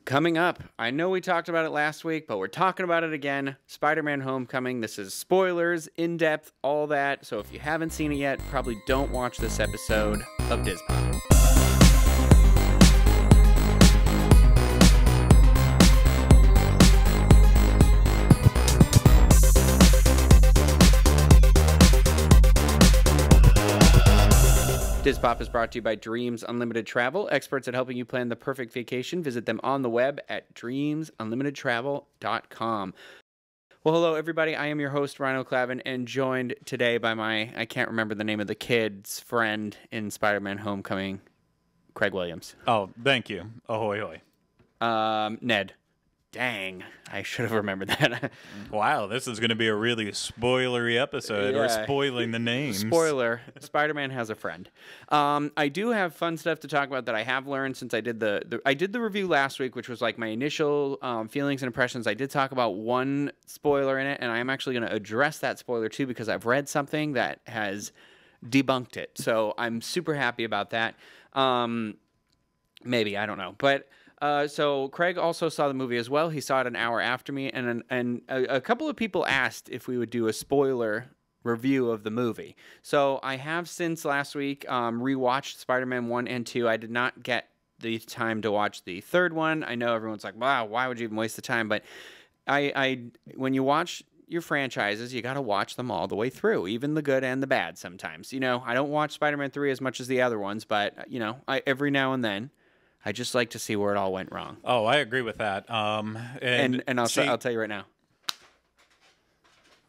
Coming up, I know we talked about it last week, but we're talking about it again. Spider-Man Homecoming. This is spoilers, in-depth, all that. So if you haven't seen it yet, probably don't watch this episode of DIS Pop. DIS Pop is brought to you by Dreams Unlimited Travel, experts at helping you plan the perfect vacation. Visit them on the web at dreamsunlimitedtravel.com. Well, hello, everybody. I am your host, Ryno and Craig, and joined today by my, I can't remember the name of the kid's friend in Spider-Man Homecoming, Craig Williams. Oh, thank you. Ahoy, hoy. Ned. Dang, I should have remembered that. Wow, this is going to be a really spoilery episode. Yeah. We're spoiling the names. Spoiler, Spider-Man has a friend. I do have fun stuff to talk about that I have learned since I did the review last week, which was like my initial feelings and impressions. I did talk about one spoiler in it, and I am actually going to address that spoiler too because I've read something that has debunked it. So I'm super happy about that. Maybe, I don't know. But so Craig also saw the movie as well. He saw it an hour after me, and a couple of people asked if we would do a spoiler review of the movie. So I have since last week rewatched Spider-Man 1 and 2. I did not get the time to watch the third one. I know everyone's like, wow, why would you even waste the time? But when you watch your franchises, you got to watch them all the way through, even the good and the bad sometimes. You know, I don't watch Spider-Man 3 as much as the other ones, but, you know, every now and then, I just like to see where it all went wrong. Oh, I agree with that. And I'll tell you right now.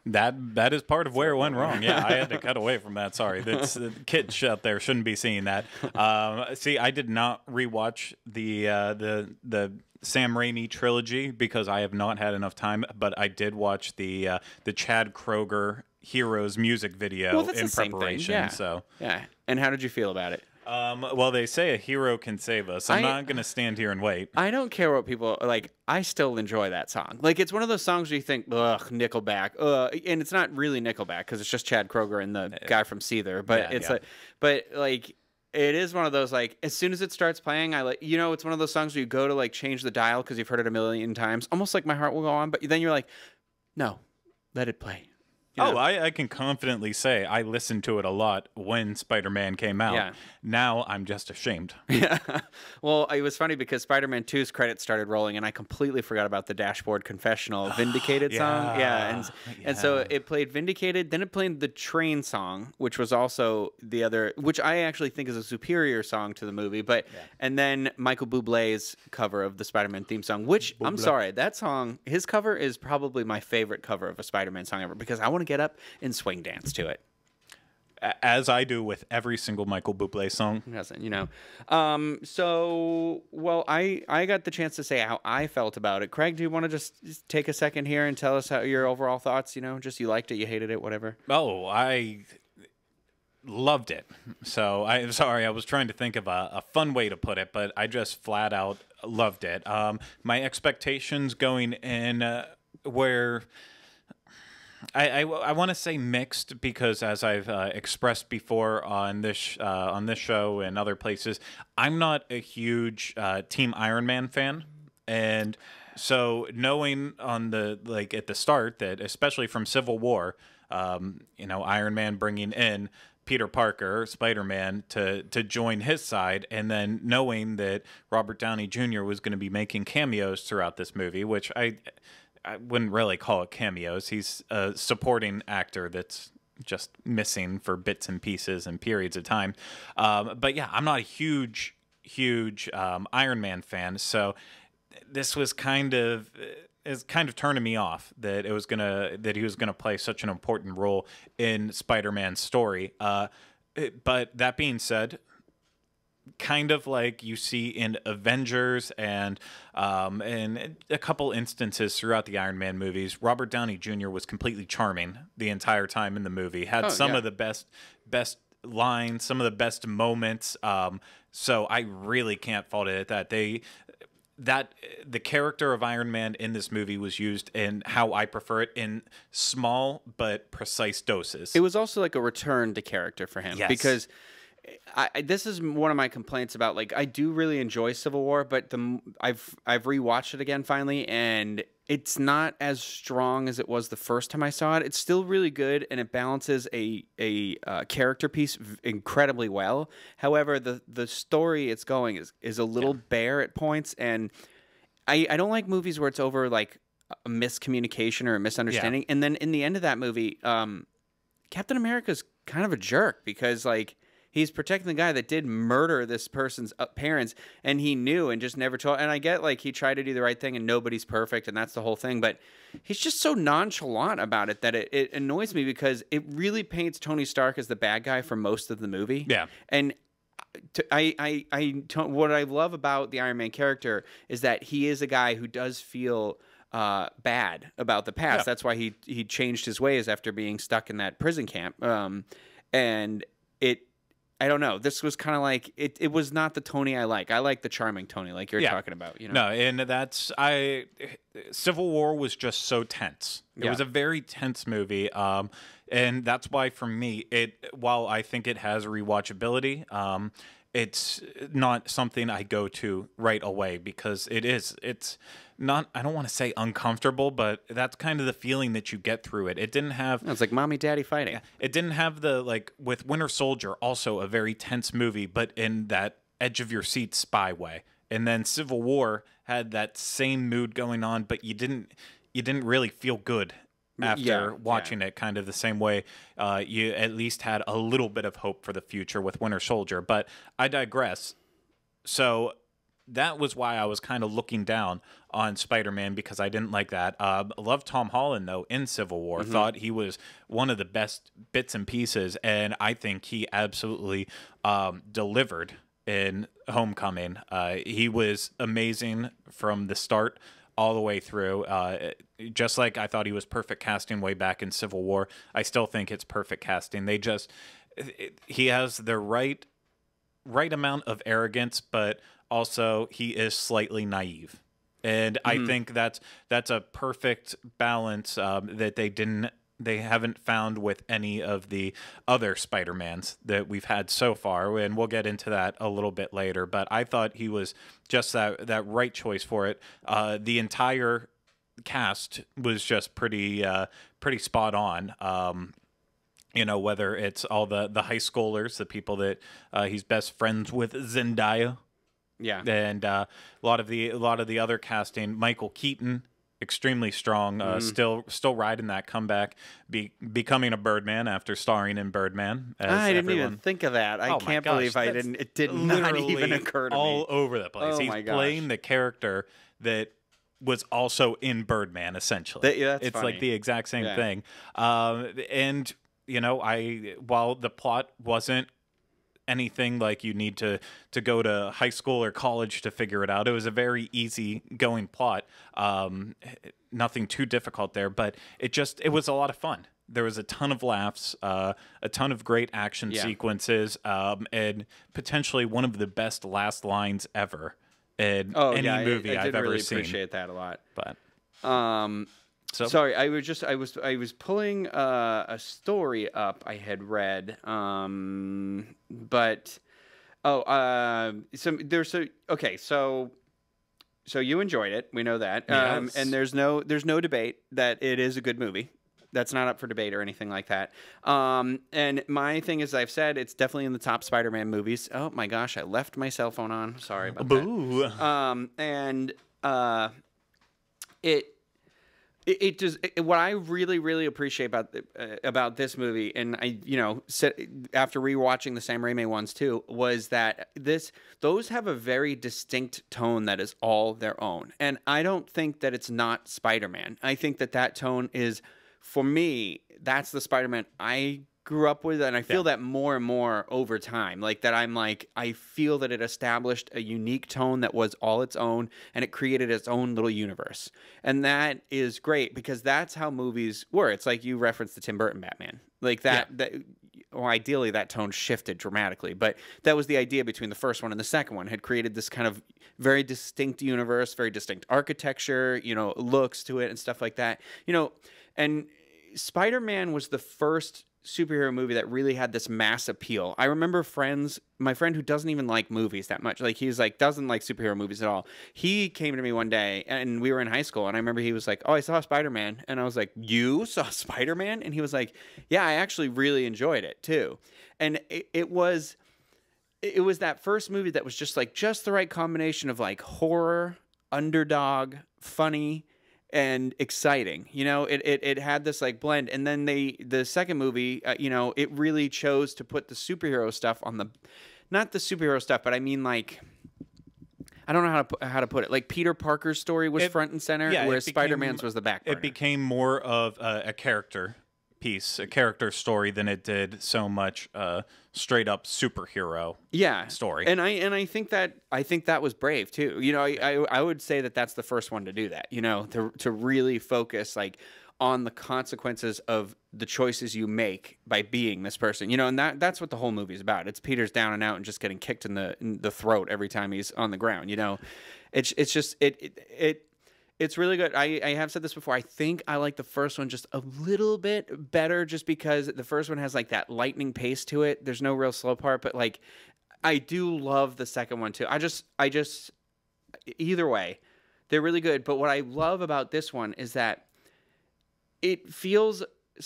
That is part of where it went wrong. Yeah, I had to cut away from that. Sorry, that's kids out there shouldn't be seeing that. See, I did not rewatch the Sam Raimi trilogy because I have not had enough time. But I did watch the Chad Kroeger Heroes music video in preparation. Yeah. So yeah. And how did you feel about it? Well, they say a hero can save us. I'm not going to stand here and wait. I don't care what people like. I still enjoy that song. Like, it's one of those songs where you think, ugh, Nickelback. And it's not really Nickelback because it's just Chad Kroeger and the guy from Seether. But it is one of those, like, as soon as it starts playing, it's one of those songs where you go to like change the dial because you've heard it a million times, almost like My Heart Will Go On. But then you're like, no, let it play. Oh, I can confidently say I listened to it a lot when Spider-Man came out. Yeah. Now I'm just ashamed. Yeah. Well, it was funny because Spider-Man 2's credits started rolling, and I completely forgot about the Dashboard Confessional Vindicated song. Yeah. And so it played Vindicated, then it played the Train song, which was also the other, which I actually think is a superior song to the movie. And then Michael Bublé's cover of the Spider-Man theme song, which, I'm sorry, that song, his cover is probably my favorite cover of a Spider-Man song ever because I want to get up and swing dance to it. As I do with every single Michael Bublé song. You know. I got the chance to say how I felt about it. Craig, do you want to just take a second here and tell us how your overall thoughts, just you liked it, you hated it, whatever? Oh, I loved it. So I'm sorry, I was trying to think of a fun way to put it, but I just flat out loved it. My expectations going in were... I want to say mixed because, as I've expressed before on this show and other places, I'm not a huge Team Iron Man fan, and so knowing at the start that, especially from Civil War, Iron Man bringing in Peter Parker, Spider-Man, to join his side, and then knowing that Robert Downey Jr. was going to be making cameos throughout this movie, which I wouldn't really call it cameos. He's a supporting actor that's just missing for bits and pieces and periods of time. But yeah, I'm not a huge Iron Man fan, so this was kind of turning me off that he was gonna play such an important role in Spider-Man's story. But that being said, kind of like you see in Avengers and a couple instances throughout the Iron Man movies, Robert Downey Jr. was completely charming the entire time in the movie. Had some of the best lines, some of the best moments. So I really can't fault it at that. The character of Iron Man in this movie was used in how I prefer it, in small but precise doses. It was also like a return to character for him. Yes. Because this is one of my complaints about, like, I do really enjoy Civil War, but I've rewatched it again finally, and it's not as strong as it was the first time I saw it. It's still really good, and it balances a character piece incredibly well. However, the story it's going is a little bare at points, and I don't like movies where it's over like a miscommunication or a misunderstanding. And then in the end of that movie, Captain America's kind of a jerk because, like, he's protecting the guy that did murder this person's parents, and he knew and just never told. And I get, like, he tried to do the right thing, and nobody's perfect, and that's the whole thing. But he's just so nonchalant about it that it annoys me because it really paints Tony Stark as the bad guy for most of the movie. Yeah. And what I love about the Iron Man character is that he is a guy who does feel bad about the past. That's why he changed his ways after being stuck in that prison camp. And I don't know. This was kind of like it was not the Tony I like. I like the charming Tony, like you're talking about. You know? No, and Civil War was just so tense. It was a very tense movie, and that's why for me, while I think it has rewatchability, it's not something I go to right away because it's not, I don't want to say uncomfortable, but that's kind of the feeling that you get through it. It didn't have... It's like mommy, daddy fighting. It didn't have the, like, with Winter Soldier, also a very tense movie, but in that edge-of-your-seat spy way. And then Civil War had that same mood going on, but you didn't really feel good after watching it, kind of the same way you at least had a little bit of hope for the future with Winter Soldier. But I digress. So that was why I was kind of looking down on Spider-Man because I didn't like that. Loved Tom Holland, though, in Civil War. Thought he was one of the best bits and pieces, and I think he absolutely delivered in Homecoming. He was amazing from the start all the way through. Just like I thought he was perfect casting way back in Civil War, I still think it's perfect casting. He has the right amount of arrogance, but also he is slightly naive. And I think that's a perfect balance that they haven't found with any of the other Spider-Mans that we've had so far, and we'll get into that a little bit later. But I thought he was just that right choice for it. The entire cast was just pretty spot on. You know, whether it's all the high schoolers, the people that he's best friends with, Zendaya. Yeah. And a lot of the other casting, Michael Keaton, extremely strong, still riding that comeback, becoming a Birdman after starring in Birdman. I didn't even think of that. I can't believe I didn't. It did not even occur to me. All over the place. Oh He's my gosh. playing the character that was also in Birdman, essentially. That's it's funny. like the exact same thing. And you know, while the plot wasn't anything like you need to go to high school or college to figure it out. It was a very easy going plot. Nothing too difficult there, but it was a lot of fun. There was a ton of laughs, a ton of great action sequences, and potentially one of the best last lines ever in any movie I've ever really seen. Appreciate that a lot. But So sorry, I was pulling a story up I had read, but so you enjoyed it, we know that, Yes. and there's no debate that it is a good movie. That's not up for debate or anything like that. And my thing is, I've said it's definitely in the top Spider-Man movies. Oh my gosh, I left my cell phone on. Sorry about Boo. that. It just what I really appreciate about this movie, and I after rewatching the Sam Raimi ones too, was that those have a very distinct tone that is all their own, and I don't think that it's not Spider-Man. I think that tone is, for me, that's the Spider-Man I grew up with, and I feel that more and more over time. Like that, I feel that it established a unique tone that was all its own, and it created its own little universe, and that is great because that's how movies were. It's like you referenced the Tim Burton Batman, like that. Well, ideally, that tone shifted dramatically, but that was the idea between the first one and the second one. Had created this kind of very distinct universe, very distinct architecture, looks to it and stuff like that. And Spider-Man was the first superhero movie that really had this mass appeal. I remember my friend who doesn't even like movies that much, like he's like doesn't like superhero movies at all. He came to me one day, and we were in high school, and I remember he was like, "Oh, I saw Spider-Man," and I was like, "You saw Spider-Man?" And he was like, "Yeah, I actually really enjoyed it too." And it was that first movie that was just like just the right combination of like horror, underdog, funny, and exciting. You know, it had this like blend. And then the second movie, you know, it really chose to put the superhero stuff on the, not the superhero stuff, but I mean like, I don't know how to put it. Like Peter Parker's story was front and center, whereas Spider-Man's was the back burner. It became more of a character piece, a character story, than it did so much straight up superhero story. And I think that was brave too. You know, I would say that that's the first one to do that. You know, to really focus like on the consequences of the choices you make by being this person. You know, and that's what the whole movie is about. It's Peter's down and out and just getting kicked in the throat every time he's on the ground. You know, it's just it's really good. I have said this before. I think I like the first one just a little bit better just because the first one has like that lightning pace to it. There's no real slow part, but like I do love the second one too. I just either way, they're really good. But what I love about this one is that it feels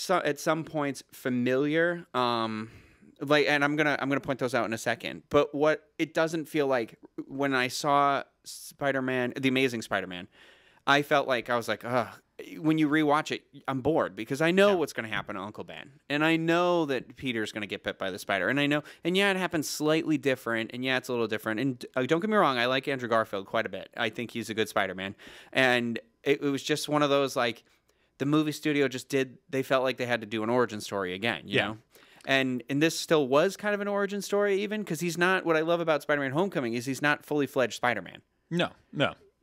at some points familiar. Like, and I'm gonna point those out in a second. But what it doesn't feel like when I saw Spider-Man, The Amazing Spider-Man, I felt like I was like, ugh. When you rewatch it, I'm bored because I know what's going to happen to Uncle Ben, and I know that Peter's going to get bit by the spider, and I know, and yeah, it happens slightly different, and yeah, it's a little different. And don't get me wrong, I like Andrew Garfield quite a bit. I think he's a good Spider-Man, and it was just one of those like the movie studio they felt like they had to do an origin story again, you know. And this still was kind of an origin story, even because he's not. What I love about Spider-Man: Homecoming is he's not fully fledged Spider-Man. No.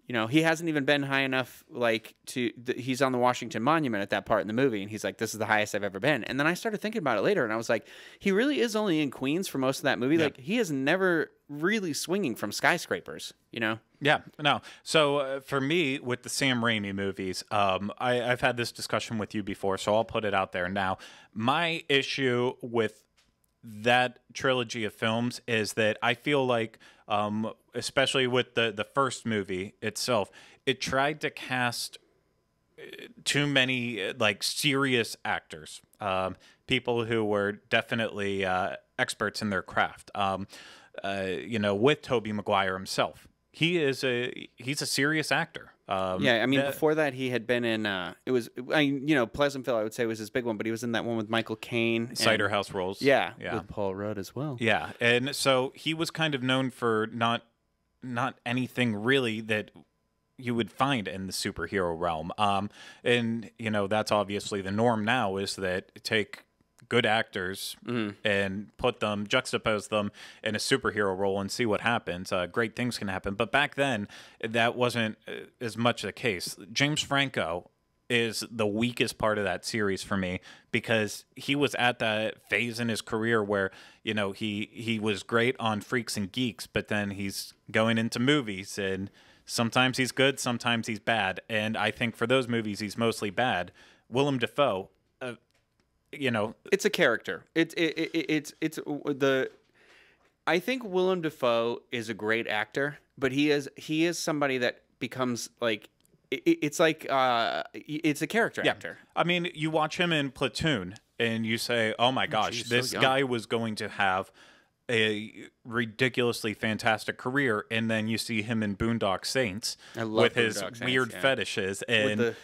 You know, he hasn't even been high enough, like, he's on the Washington Monument at that part in the movie, and he's like, this is the highest I've ever been. And then I started thinking about it later, and I was like, he really is only in Queens for most of that movie. Like, he is never really swinging from skyscrapers, you know? Yeah, no. So for me, with the Sam Raimi movies, I've had this discussion with you before, so I'll put it out there now. My issue with that trilogy of films is that I feel like, especially with the first movie itself, it tried to cast too many like serious actors, people who were definitely experts in their craft. You know, with Tobey Maguire himself, he's a serious actor. Yeah, I mean, before that, he had been in, Pleasantville, I would say, was his big one, but he was in that one with Michael Caine. Cider House Rules. Yeah, with Paul Rudd as well. Yeah, and so he was kind of known for not anything really that you would find in the superhero realm. And, you know, that's obviously the norm now, is that take good actors and juxtapose them in a superhero role and see what happens. Great things can happen. But back then, that wasn't as much the case. James Franco is the weakest part of that series for me, because he was at that phase in his career where, you know, he was great on Freaks and Geeks, but then he's going into movies, and sometimes he's good, sometimes he's bad. And I think for those movies, he's mostly bad. Willem Dafoe, you know, it's a character. I think Willem Dafoe is a great actor, but he is somebody that becomes like, it's a character actor. I mean, you watch him in Platoon and you say, oh my gosh, this guy was going to have a ridiculously fantastic career. And then you see him in Boondock Saints with his weird fetishes and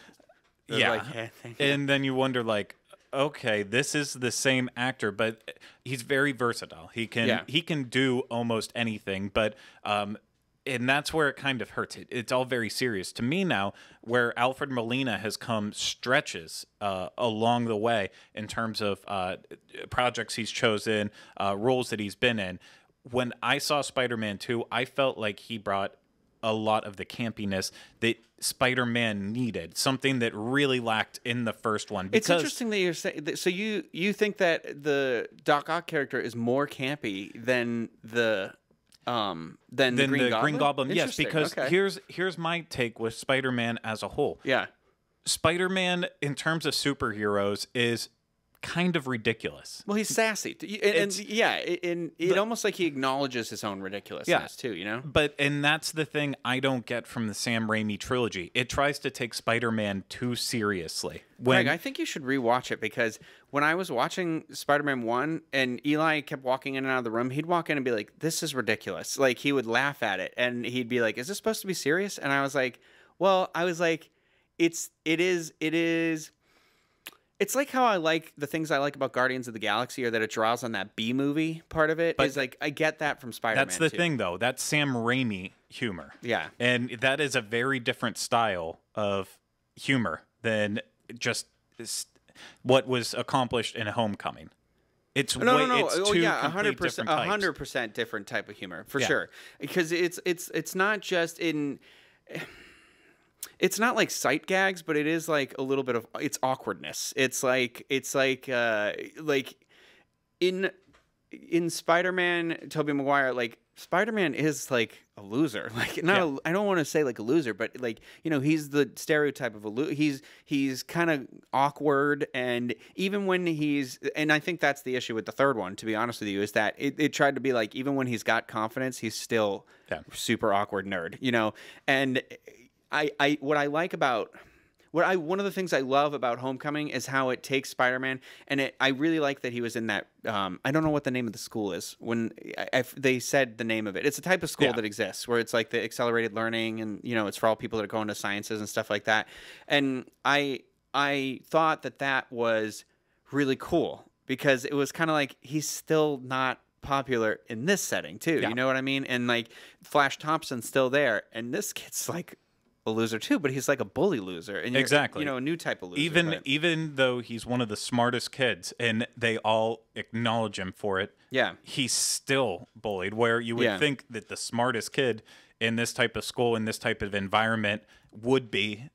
and then you wonder, like, okay, this is the same actor, but he's very versatile. He can do almost anything, but and that's where it kind of hurts. It's all very serious to me now, where Alfred Molina has come stretches along the way in terms of projects he's chosen, roles that he's been in. When I saw Spider-Man 2, I felt like he brought a lot of the campiness that Spider-Man needed, something that really lacked in the first one. It's interesting that you're saying. So you think that the Doc Ock character is more campy than the Green Goblin? Yes, because here's my take with Spider-Man as a whole. Yeah, Spider-Man in terms of superheroes is kind of ridiculous. Well, he's sassy, and yeah, and it almost like he acknowledges his own ridiculousness too. You know, and that's the thing I don't get from the Sam Raimi trilogy. It tries to take Spider-Man too seriously. Craig, I think you should rewatch it, because when I was watching Spider-Man 1 and Eli kept walking in and out of the room, he'd walk in and be like, "This is ridiculous." Like, he would laugh at it, and he'd be like, "Is this supposed to be serious?" And I was like, it is. It's like how I like the things I like about Guardians of the Galaxy, or that it draws on that B movie part of it. But is like, I get that from Spider-Man. That's the thing, though. That's Sam Raimi humor. Yeah. And that is a very different style of humor than just what was accomplished in Homecoming. It's no. It's two 100% different type of humor, for sure. Because it's not just in. It's not like sight gags, but it is like a little bit of it's awkwardness. It's like in Spider-Man, Tobey Maguire, like Spider-Man is like a loser. Like I don't want to say like a loser, but like, you know, he's the stereotype of a loser. He's kind of awkward, and even when and I think that's the issue with the third one, to be honest with you, is that it tried to be like, even when he's got confidence, he's still super awkward nerd, you know. And one of the things I love about Homecoming is how it takes Spider-Man, and I really like that he was in that. I don't know what the name of the school is. When they said the name of it, it's a type of school that exists where it's like the accelerated learning, and you know, it's for all people that are going to sciences and stuff like that. And I thought that was really cool, because it was kind of like, he's still not popular in this setting too. You know what I mean? And like, Flash Thompson's still there, and this kid's like a loser too, but he's like a bully loser, and exactly, you know, a new type of loser. Even though he's one of the smartest kids, and they all acknowledge him for it, he's still bullied. Where you would think that the smartest kid in this type of school, in this type of environment, would be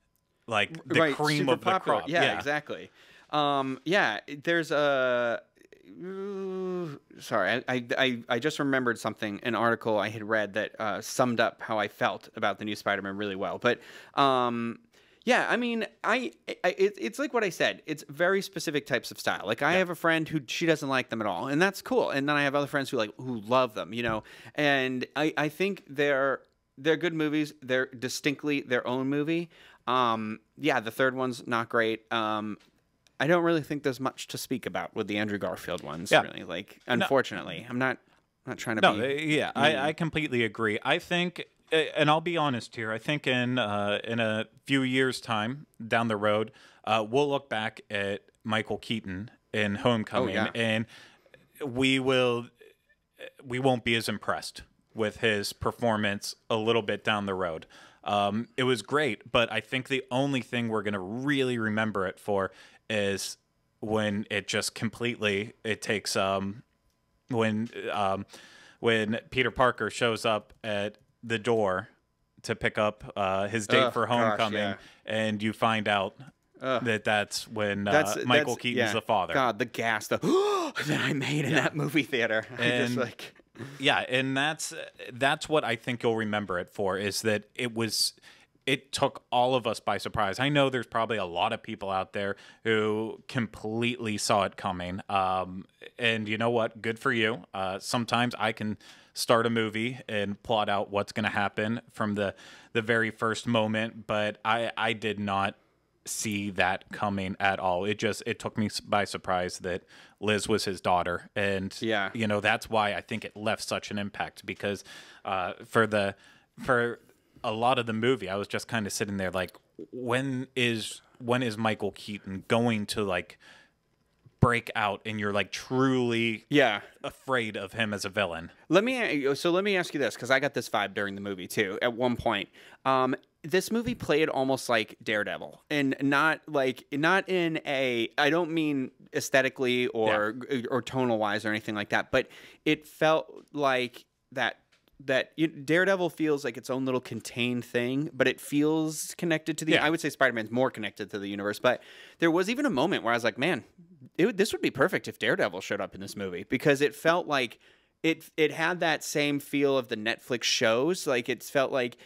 like the cream super of the popular crop. Yeah, exactly. There's a. Sorry, I just remembered something, an article I had read that summed up how I felt about the new Spider-Man really well. But yeah, I mean, it's like what I said. It's very specific types of style. Like, I have a friend who, she doesn't like them at all, and that's cool. And then I have other friends who love them, you know. And I think they're good movies. They're distinctly their own movie. The third one's not great. I don't really think there's much to speak about with the Andrew Garfield ones, really. Like, unfortunately, I'm not trying to be. Yeah, I completely agree. I think, and I'll be honest here, I think in a few years' time down the road, we'll look back at Michael Keaton in Homecoming, and we won't be as impressed with his performance a little bit down the road. It was great, but I think the only thing we're going to really remember it for is when it just completely, it takes when Peter Parker shows up at the door to pick up his date for Homecoming, and you find out that's when Michael Keaton's the father. God, the gas that I made in that movie theater. And and that's what I think you'll remember it for, is that it took all of us by surprise. I know there's probably a lot of people out there who completely saw it coming. And you know what? Good for you. Sometimes I can start a movie and plot out what's going to happen from the very first moment, but I did not see that coming at all. It took me by surprise that Liz was his daughter. And, you know, that's why I think it left such an impact, because for a lot of the movie, I was just kind of sitting there like, when is Michael Keaton going to like break out, and you're like truly afraid of him as a villain? Let me ask you this, because I got this vibe during the movie too. At one point, this movie played almost like Daredevil, and not in a, I don't mean aesthetically or tonal wise or anything like that, but it felt like that Daredevil feels like its own little contained thing, but it feels connected to the. I would say Spider-Man's more connected to the universe, but there was even a moment where I was like, man, this would be perfect if Daredevil showed up in this movie, because it felt like it had that same feel of the Netflix shows. Like, it felt like,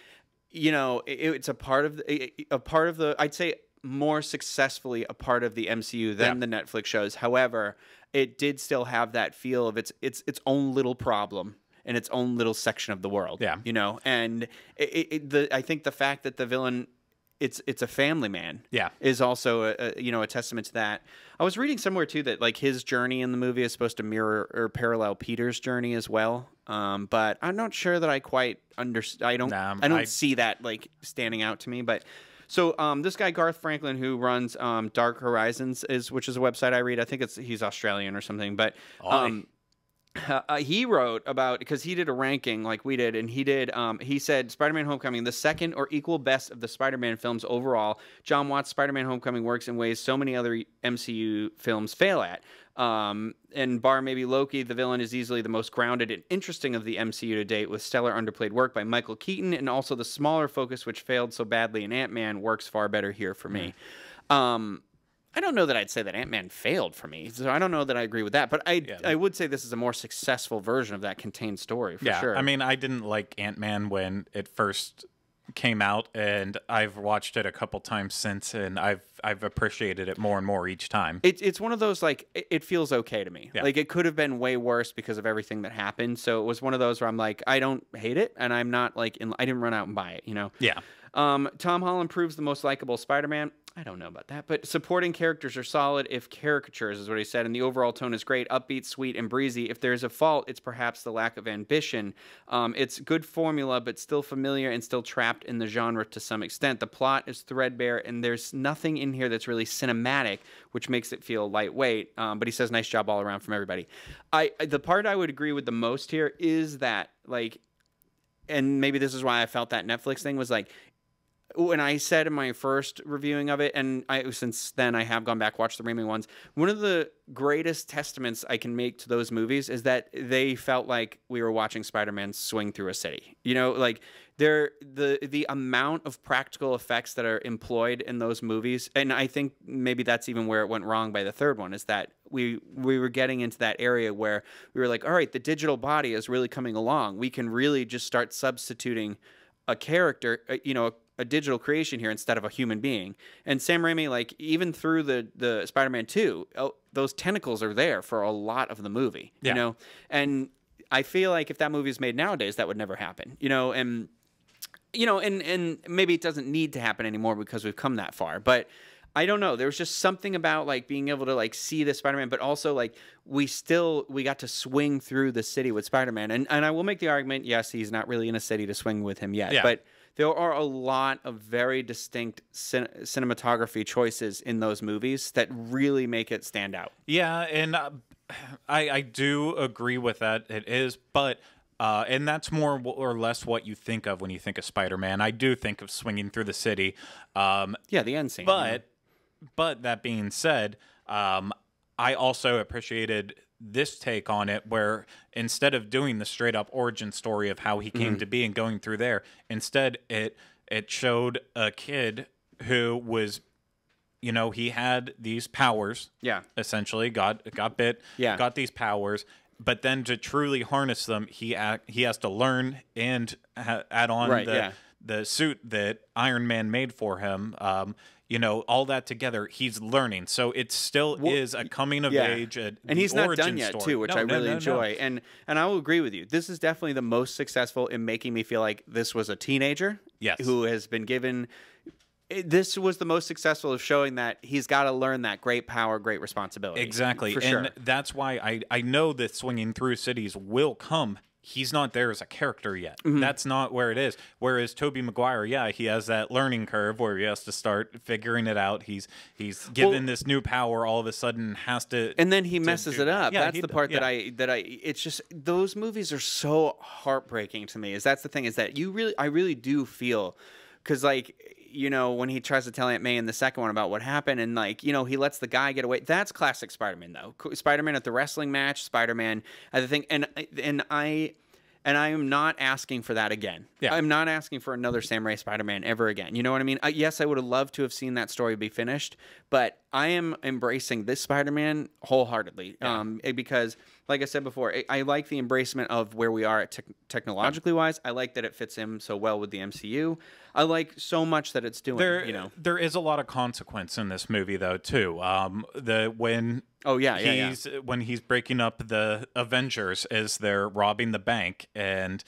you know, it's a part of the. I'd say more successfully a part of the MCU than the Netflix shows. However, it did still have that feel of its own little problem in its own little section of the world. Yeah. You know, and I think the fact that the villain, it's a family man, is also a testament to that. I was reading somewhere too that like his journey in the movie is supposed to mirror or parallel Peter's journey as well. But I'm not sure that I quite understand. I don't see that like standing out to me. But so this guy Garth Franklin, who runs Dark Horizons, which is a website I read. I think he's Australian or something. But he wrote about, because he did a ranking like we did, and he said Spider-Man Homecoming, the second or equal best of the Spider-Man films overall. John Watts' Spider-Man Homecoming works in ways so many other MCU films fail at. And bar maybe Loki, the villain is easily the most grounded and interesting of the MCU to date, with stellar underplayed work by Michael Keaton, and also the smaller focus which failed so badly in Ant-Man works far better here for me. I don't know that I'd say that Ant-Man failed for me, so I don't know that I agree with that. But I would say this is a more successful version of that contained story, for sure. I mean, I didn't like Ant-Man when it first came out, and I've watched it a couple times since, and I've appreciated it more and more each time. It's one of those, like, it feels okay to me. Yeah. Like, it could have been way worse because of everything that happened. So it was one of those where I'm like, I don't hate it, and I'm not like, I didn't run out and buy it, you know? Yeah. Tom Holland proves the most likable Spider-Man. I don't know about that, but supporting characters are solid, if caricatures, is what he said, and the overall tone is great, upbeat, sweet, and breezy. If there's a fault, it's perhaps the lack of ambition. It's good formula, but still familiar and still trapped in the genre to some extent. The plot is threadbare, and there's nothing in here that's really cinematic, which makes it feel lightweight. But he says, nice job all around from everybody. The part I would agree with the most here is that, like, and maybe this is why I felt that Netflix thing was like, when I said in my first reviewing of it, and since then I have gone back, watched the remaining ones, one of the greatest testaments I can make to those movies is that they felt like we were watching Spider-Man swing through a city. You know, like the amount of practical effects that are employed in those movies, and I think maybe that's even where it went wrong by the third one, is that we were getting into that area where we were like, all right, the digital body is really coming along. We can really just start substituting a character, a digital creation here instead of a human being. And Sam Raimi, like, even through the Spider-Man 2, those tentacles are there for a lot of the movie, you know? And I feel like if that movie is made nowadays, that would never happen, and maybe it doesn't need to happen anymore because we've come that far, but I don't know. There was just something about like being able to like see the Spider-Man, but also like we got to swing through the city with Spider-Man. And I will make the argument, yes, he's not really in a city to swing with him yet, but there are a lot of very distinct cinematography choices in those movies that really make it stand out. Yeah, and I do agree with that. It is, but and that's more or less what you think of when you think of Spider-Man. I do think of swinging through the city. The end scene. But that being said, I also appreciated this take on it, where instead of doing the straight up origin story of how he came to be and going through there, instead it showed a kid who was, he had these powers. Yeah. Essentially got bit. Yeah. Got these powers. But then to truly harness them, he has to learn and add on the suit that Iron Man made for him. All that together, he's learning. So it still is a coming of age, and he's not done yet, story. too, which I really enjoy. And I will agree with you. This is definitely the most successful in making me feel like this was a teenager who has been given. This was the most successful of showing that he's got to learn that great power, great responsibility. Exactly. For sure. That's why I know that swinging through cities will come. He's not there as a character yet. Mm-hmm. That's not where it is. Whereas Tobey Maguire, he has that learning curve where he has to start figuring it out. He's given this new power, all of a sudden has to, and then he messes it up. That's the part that I it's just, those movies are so heartbreaking to me. That's the thing, is that I really do feel, because like, when he tries to tell Aunt May in the second one about what happened, and like, he lets the guy get away. That's classic Spider-Man, though. Spider-Man at the wrestling match, Spider-Man at the thing, and I am not asking for that again. Yeah. I'm not asking for another Sam Raimi Spider-Man ever again. You know what I mean? Yes, I would have loved to have seen that story be finished, but I am embracing this Spider-Man wholeheartedly, because like I said before, I like the embracement of where we are at technologically wise. I like that it fits in so well with the MCU. I like so much that it's doing. There is a lot of consequence in this movie, though, too. When when he's breaking up the Avengers as they're robbing the bank, and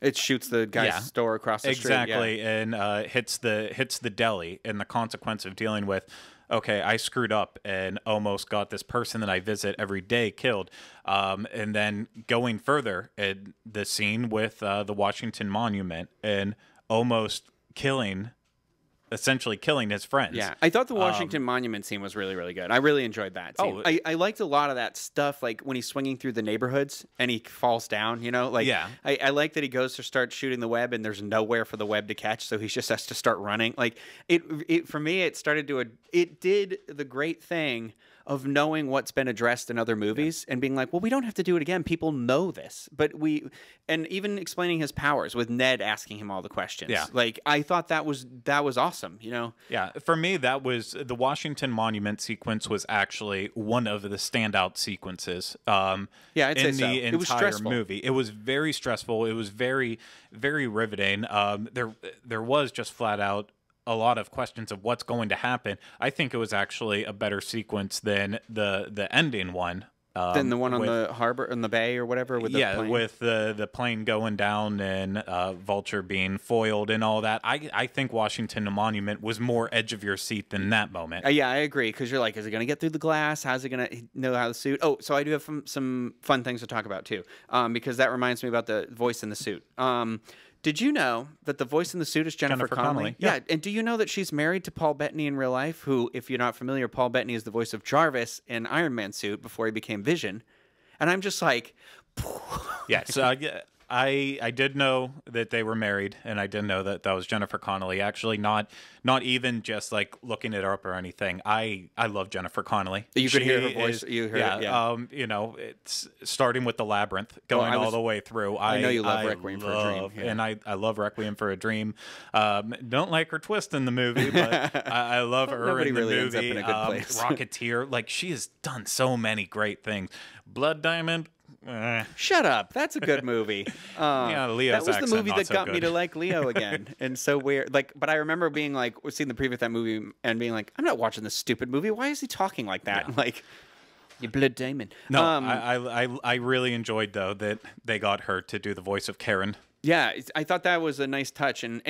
it shoots the guy's store across the street. Exactly, and hits the deli, and the consequence of dealing with, okay, I screwed up and almost got this person that I visit every day killed. And then going further, the scene with the Washington Monument and almost essentially killing his friends. Yeah, I thought the Washington Monument scene was really, really good. I really enjoyed that scene. I liked a lot of that stuff, like when he's swinging through the neighborhoods and he falls down, I like that he goes to start shooting the web and there's nowhere for the web to catch, so he just has to start running. Like, it for me, it did the great thing of knowing what's been addressed in other movies and being like, well, we don't have to do it again. People know this. And even explaining his powers with Ned asking him all the questions. Yeah. Like, I thought that was awesome, Yeah, for me, that was the Washington Monument sequence was actually one of the standout sequences I'd say so. The entire movie. It was very stressful. It was very, very riveting. There was just flat out a lot of questions of what's going to happen. I think it was actually a better sequence than the ending one. Than the one on the harbor, in the bay or whatever? With the plane? With the plane going down and Vulture being foiled and all that. I think Washington Monument was more edge of your seat than that moment. Yeah, I agree, because you're like, is it going to get through the glass? How's it going to know how to suit? Oh, so I do have some fun things to talk about, too, because that reminds me about the voice in the suit. Did you know that the voice in the suit is Jennifer Connelly? Yeah, and do you know that she's married to Paul Bettany in real life, who, if you're not familiar, Paul Bettany is the voice of Jarvis in Iron Man suit before he became Vision. And I'm just like... Yes, I did know that they were married, and I did know that that was Jennifer Connelly. Actually, not even just like looking it up or anything. I love Jennifer Connelly. You could hear her voice. You heard it, yeah. It's starting with the Labyrinth, going all the way through. I know you love Requiem for a Dream, yeah. And I love Requiem for a Dream. Don't like her twist in the movie, but I love her in the really movie. Ends up in a good place. Rocketeer, like she has done so many great things. Blood Diamond. Shut up! That's a good movie. Leo's that was the movie that so got good. me to like Leo again, and so weird. Like, but I remember being like, seeing the preview of that movie and being like, I'm not watching this stupid movie. Why is he talking like that? Yeah. Like, you Blood Diamond. No, I really enjoyed though that they got her to do the voice of Karen. Yeah, I thought that was a nice touch, and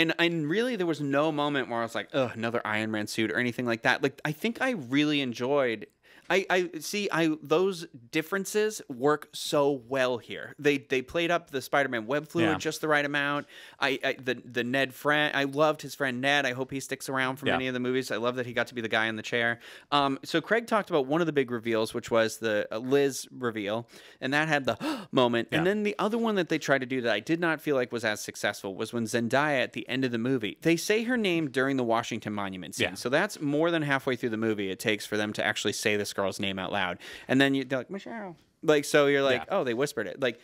really there was no moment where I was like, ugh, another Iron Man suit or anything like that. Like, I think I really enjoyed. Those differences work so well here. They played up the Spider-Man web fluid just the right amount. The Ned friend, I loved his friend Ned. I hope he sticks around for many of the movies. I love that he got to be the guy in the chair. So Craig talked about one of the big reveals, which was the Liz reveal, and that had the moment. Yeah. And then the other one that they tried to do that I did not feel like was as successful was when Zendaya at the end of the movie, they say her name during the Washington Monument scene. Yeah. So that's more than halfway through the movie it takes for them to actually say this girl's name out loud, and then they're like, Michelle, like, so you're like, oh, they whispered it, like,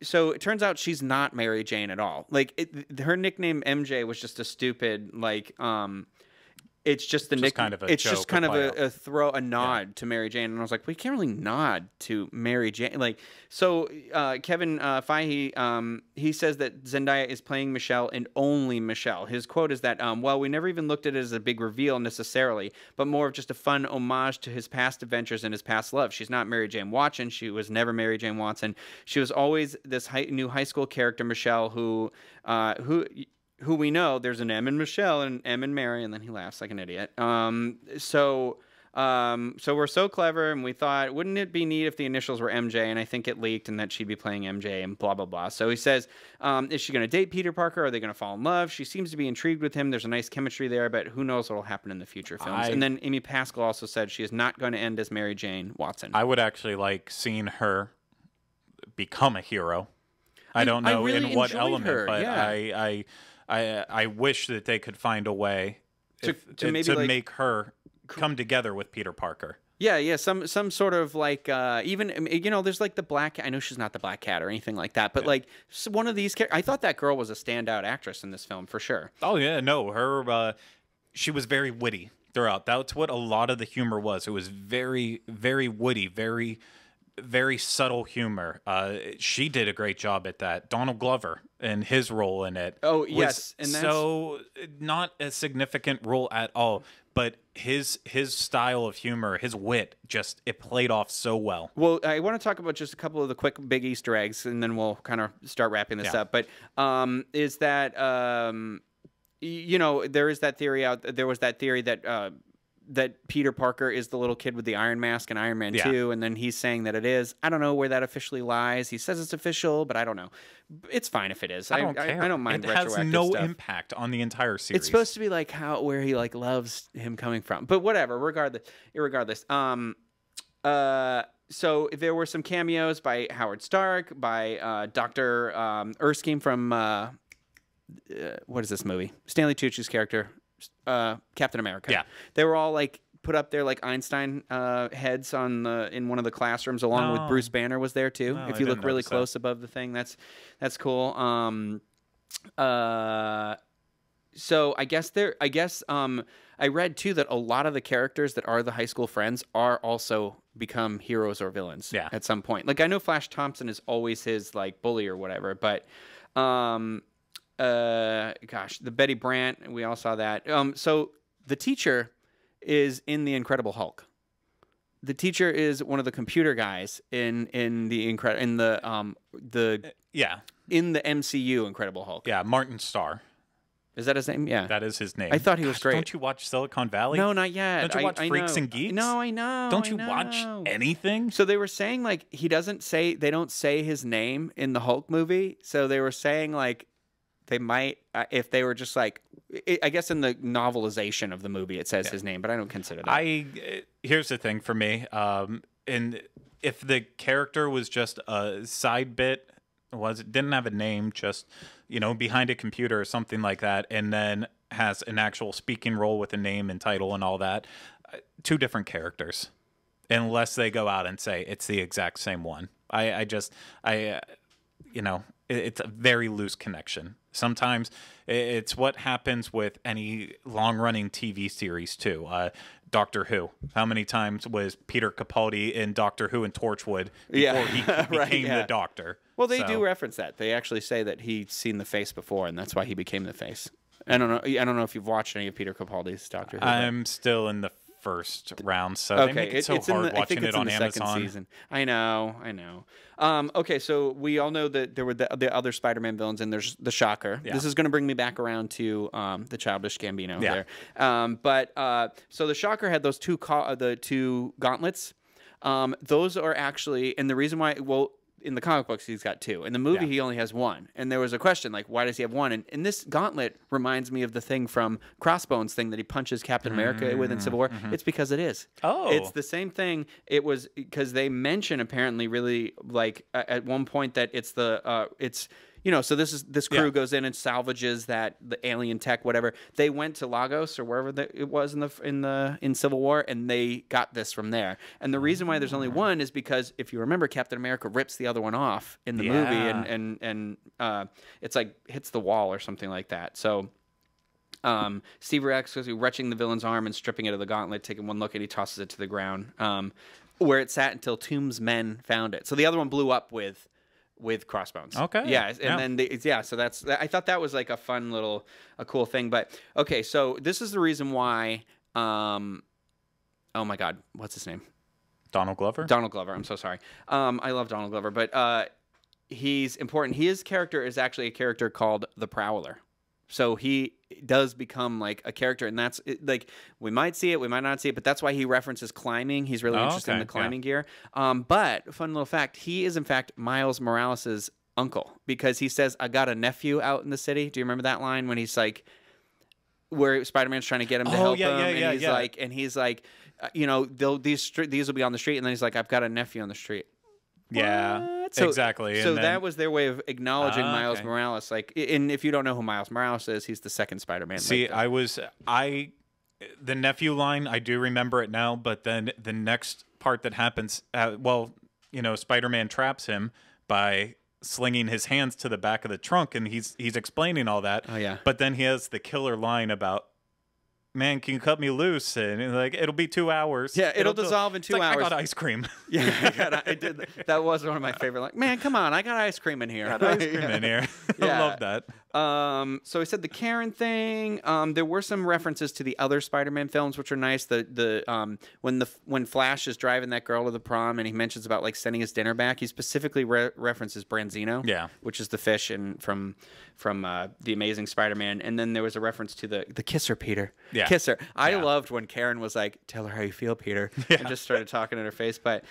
so it turns out she's not Mary Jane at all. Like, her nickname MJ was just a stupid, like, it's just the nickname. Kind of it's just kind of a nod to Mary Jane, and I was like, we can't really nod to Mary Jane. Like, so Kevin Feige, he says that Zendaya is playing Michelle and only Michelle. His quote is that, well, we never even looked at it as a big reveal necessarily, but more of just a fun homage to his past adventures and his past love. She's not Mary Jane Watson. She was never Mary Jane Watson. She was always this new high school character, Michelle, who we know there's an M in Michelle and M in Mary, and then he laughs like an idiot. So we're so clever, and we thought, wouldn't it be neat if the initials were MJ? And I think it leaked, and that she'd be playing MJ, and blah blah blah. So he says, is she going to date Peter Parker? Are they going to fall in love? She seems to be intrigued with him. There's a nice chemistry there, but who knows what will happen in the future films? And then Amy Pascal also said she is not going to end as Mary Jane Watson. I would actually like seeing her become a hero. I don't know really in what element, her. But yeah. I wish that they could find a way to make her come together with Peter Parker. Yeah, some sort of like even there's like the Black. I know she's not the Black Cat or anything like that, but like one of these. I thought that girl was a standout actress in this film for sure. Oh yeah, no, her she was very witty throughout. That's what a lot of the humor was. It was very, very witty, very very subtle humor. She did a great job at that. Donald Glover and his role in it. Oh, was yes, and that's so not a significant role at all, but his style of humor, his wit, just it played off so well. Well, I want to talk about just a couple of the quick big Easter eggs, and then we'll kind of start wrapping this up. But is that you know, there is that theory out. There was that theory that that Peter Parker is the little kid with the Iron Mask in Iron Man 2, and then he's saying that it is. I don't know where that officially lies. He says it's official, but I don't know. It's fine if it is. I don't care. I don't mind it retroactive has no stuff. impact on the entire series. It's supposed to be like where he like loves him coming from, but whatever. Irregardless. So there were some cameos by Howard Stark, by Dr. Erskine from what is this movie? Stanley Tucci's character, Captain America. Yeah, they were all like put up there like Einstein heads on in one of the classrooms, along with Bruce Banner was there too. No, if you look really close above the thing, that's cool. So I guess I read too that a lot of the characters that are the high school friends are also become heroes or villains at some point. Like I know Flash Thompson is always his like bully or whatever, but gosh, the Betty Brant, we all saw that. So the teacher is in the Incredible Hulk. The teacher is one of the computer guys in the MCU Incredible Hulk. Yeah, Martin Starr. Is that his name? Yeah. That is his name. I thought he was great. Don't you watch Silicon Valley? No, not yet. Don't you watch Freaks and Geeks? No, I know. Don't you watch anything? So they were saying like they don't say his name in the Hulk movie. So they were saying like they might if they were just like I guess in the novelization of the movie it says his name, but I don't consider that. Here's the thing for me. And if the character was just a side bit, didn't have a name, just behind a computer or something like that, and then has an actual speaking role with a name and title and all that, two different characters, unless they go out and say it's the exact same one. It's a very loose connection. Sometimes it's what happens with any long-running TV series too. Doctor Who. How many times was Peter Capaldi in Doctor Who and Torchwood before he became the Doctor? Well, they do reference that. They actually say that he'd seen the face before, and that's why he became the face. I don't know if you've watched any of Peter Capaldi's Doctor Who. I'm still in the first round, so they make it so hard watching it on Amazon. Season. I know. Okay, so we all know that there were the other Spider-Man villains, and there's the Shocker. Yeah. This is going to bring me back around to the Childish Gambino there. So the Shocker had those two gauntlets. Those are actually, and the reason why, in the comic books, he's got two. In the movie, he only has one. And there was a question, like, why does he have one? And this gauntlet reminds me of the thing from Crossbones thing that he punches Captain America with in Civil War. It's because it is. Oh. It's the same thing. It was because they mention apparently really, like, at one point that it's so this crew goes in and salvages the alien tech, whatever. They went to Lagos or wherever it was in Civil War, and they got this from there. And the reason why there's only one is because if you remember, Captain America rips the other one off in the movie, and it's like hits the wall or something like that. So Steve Rex was retching the villain's arm and stripping it of the gauntlet, taking one look, and he tosses it to the ground, where it sat until Tomb's men found it. So the other one blew up with Crossbones. Okay. Yeah, and then so I thought that was like a fun a cool thing. But okay, so this is the reason why oh my God, what's his name? Donald Glover? Donald Glover. I'm so sorry. I love Donald Glover, but he's important. His character is actually a character called the Prowler. So he does become like a character, and that's like we might see it, we might not see it, but that's why he references climbing. He's really interested in the climbing gear. But fun little fact: he is in fact Miles Morales' uncle, because he says, "I got a nephew out in the city." Do you remember that line when he's like, where Spider-Man's trying to get him to help him, and he's like, these will be on the street, and then he's like, "I've got a nephew on the street." Yeah. So, exactly. So that was their way of acknowledging Miles Morales. Like, and if you don't know who Miles Morales is, he's the second Spider-Man. See, the nephew line, I do remember it now, but then the next part that happens, Spider-Man traps him by slinging his hands to the back of the trunk, and he's explaining all that. Oh yeah. But then he has the killer line about, man, can you cut me loose? And like, it'll be 2 hours. Yeah, it'll dissolve in it's 2 like, hours. I got ice cream. Yeah, I did. That was one of my favorite. Like, man, come on, I got ice cream in here. Got ice cream in here. I Yeah. love that. So I said the Karen thing. There were some references to the other Spider-Man films, which are nice. When Flash is driving that girl to the prom, and he mentions about like sending his dinner back, he specifically references Branzino, Yeah. which is the fish from the Amazing Spider-Man. And then there was a reference to the kisser, Peter. Yeah. Kisser. I Yeah. loved when Karen was like, "Tell her how you feel, Peter," Yeah. and just started talking in her face. But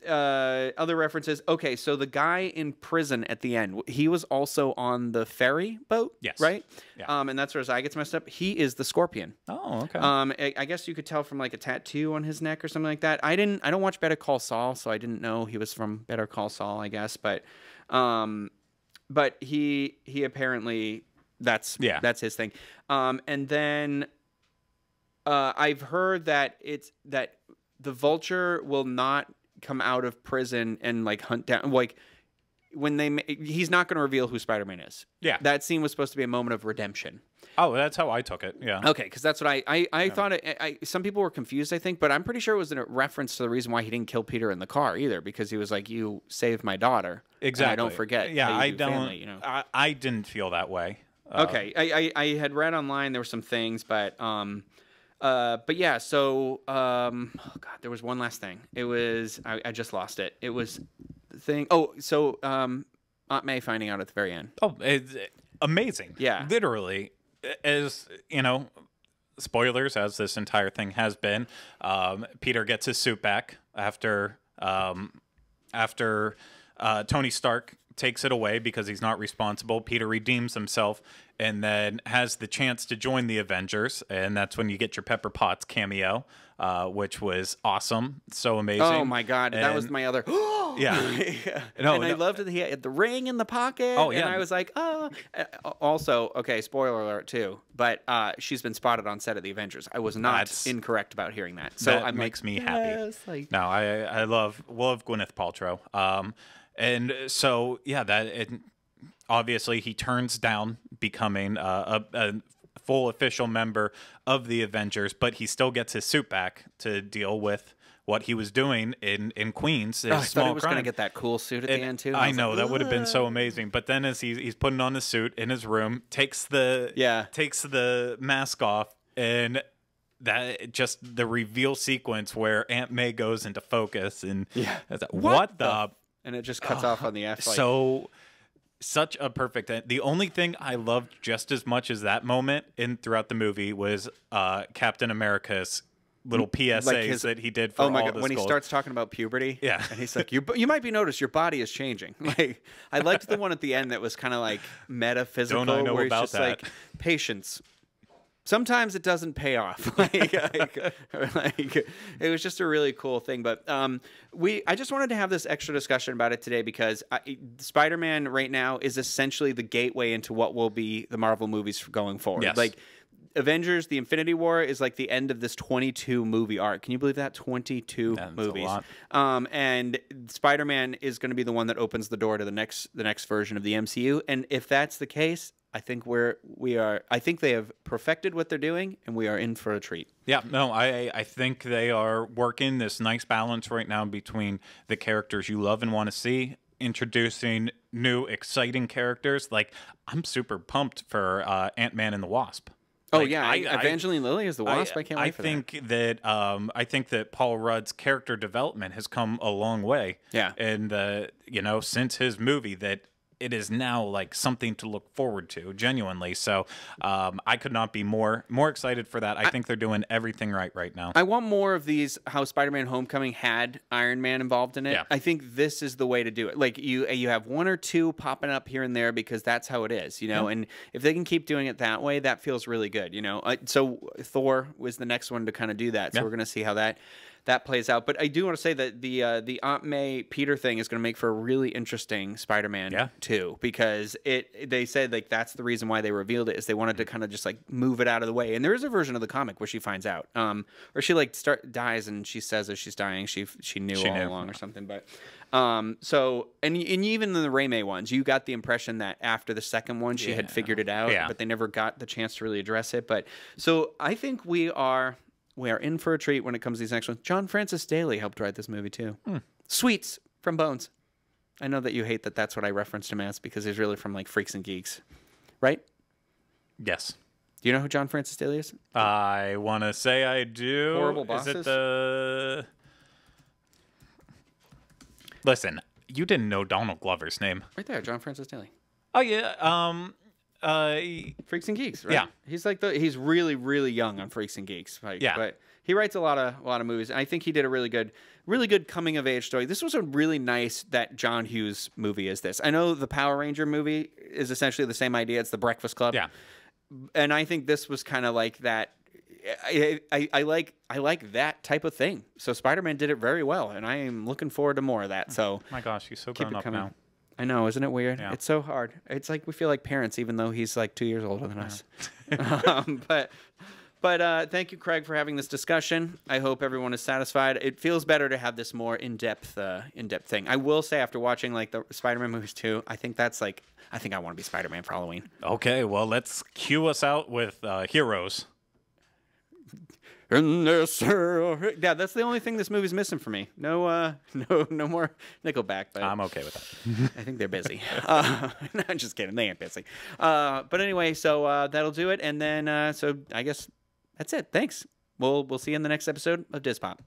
other references. Okay, so the guy in prison at the end, he was also on the ferry boat. Yes. Right. Yeah. And that's where his eye gets messed up. He is the Scorpion. Oh, okay. I guess you could tell from like a tattoo on his neck or something like that. I don't watch Better Call Saul, so I didn't know he was from Better Call Saul, I guess. But he apparently that's his thing. And then I've heard that the Vulture will not come out of prison and like hunt down like he's not going to reveal who Spider-Man is. Yeah. That scene was supposed to be a moment of redemption. Oh, that's how I took it. Yeah. Okay, because that's what I thought. Some people were confused, I think, but I'm pretty sure it was a reference to the reason why he didn't kill Peter in the car either, because he was like, "You saved my daughter." Exactly. And I don't forget. Yeah, how you I do don't. family, you know? I didn't feel that way. Okay, I had read online there were some things, but yeah. So oh god, there was one last thing. It was I just lost it. It was the thing. Oh, so Aunt May finding out at the very end. Oh, it's amazing. Yeah. Literally, as you know, spoilers as this entire thing has been. Peter gets his suit back after Tony Stark takes it away because he's not responsible. Peter redeems himself and then has the chance to join the Avengers, and that's when you get your Pepper Potts cameo, which was awesome, so amazing. Oh my god, that was my other. Yeah. No, and I loved that he had the ring in the pocket. Oh, yeah. And I was like, oh. Also, okay, spoiler alert too, but she's been spotted on set of the Avengers. I was not incorrect about hearing that. So that I'm makes me yes, happy. like... No, I love Gwyneth Paltrow. And so obviously he turns down becoming a full official member of the Avengers, but he still gets his suit back to deal with what he was doing in Queens. I thought he was going to get that cool suit at the end too. I know, that would have been so amazing. But then as he's putting on the suit in his room, takes the mask off, and that just the reveal sequence where Aunt May goes into focus, and what the and it just cuts off on the F. Like, so such a perfect end. The only thing I loved just as much as that moment throughout the movie was Captain America's little PSAs that he did for all the when he starts talking about puberty. Yeah. And he's like, you might be noticed your body is changing. Like, I liked the one at the end that was kind of like metaphysical. Don't I know where he's about just that? like, patience. Sometimes it doesn't pay off. It was just a really cool thing. But I just wanted to have this extra discussion about it today because Spider-Man right now is essentially the gateway into what will be the Marvel movies going forward. Yes. Like Avengers, the Infinity War is like the end of this 22 movie arc. Can you believe that? 22 movies. A lot. And Spider-Man is going to be the one that opens the door to the next version of the MCU. And if that's the case, I think I think they have perfected what they're doing, and we are in for a treat. Yeah, no, I think they are working this nice balance right now between the characters you love and want to see, introducing new exciting characters. Like, I'm super pumped for Ant-Man and the Wasp. Oh like, yeah, Evangeline Lilly is the Wasp. I can't wait for that. I think that Paul Rudd's character development has come a long way. Yeah, and since his movie, that it is now like something to look forward to, genuinely. So I could not be more excited for that. I think they're doing everything right now. I want more of these. How Spider-Man: Homecoming had Iron Man involved in it. Yeah. I think this is the way to do it. Like you have one or two popping up here and there because that's how it is, you know. Yeah. And if they can keep doing it that way, that feels really good, you know. So Thor was the next one to kind of do that. So we're gonna see how that that plays out. But I do want to say that the Aunt May Peter thing is going to make for a really interesting Spider-Man 2, because they said like that's the reason why they revealed it, is they wanted to kind of just like move it out of the way. And there is a version of the comic where she finds out, or she like dies and she says as she's dying she knew all along or something. But so and even in the Raimi ones, you got the impression that after the second one she had figured it out, but they never got the chance to really address it. But so I think we are in for a treat when it comes to these next ones. John Francis Daley helped write this movie too. Sweets from Bones. I know that you hate that that's what I referenced him as, because he's really from like Freaks and Geeks, right? Yes. Do you know who John Francis Daley is? I want to say I do. Horrible Bosses? Is it the... Listen, you didn't know Donald Glover's name. Right there, John Francis Daley. Oh, yeah. Freaks and Geeks, right? Yeah. He's like he's really, really young on Freaks and Geeks. Like, yeah. But he writes a lot of movies, and I think he did a really good coming of age story. This was a really nice that John Hughes movie is this. I know the Power Ranger movie is essentially the same idea. It's the Breakfast Club. Yeah. And I think this was kind of like that. I like that type of thing. So Spider-Man did it very well, and I am looking forward to more of that. So my gosh, he's so grown up now. I know, isn't it weird? Yeah. It's so hard. It's like we feel like parents, even though he's like 2 years older than us. But thank you, Craig, for having this discussion. I hope everyone is satisfied. It feels better to have this more in-depth thing. I will say, after watching like the Spider-Man movies too, I think I want to be Spider-Man for Halloween. Okay, well, let's cue us out with Heroes. Yeah, that's the only thing this movie's missing for me. No more Nickelback. But I'm okay with that. I think they're busy. No, I'm just kidding. They ain't busy. But anyway, so that'll do it. And then so I guess that's it. Thanks. We'll see you in the next episode of DIS Pop.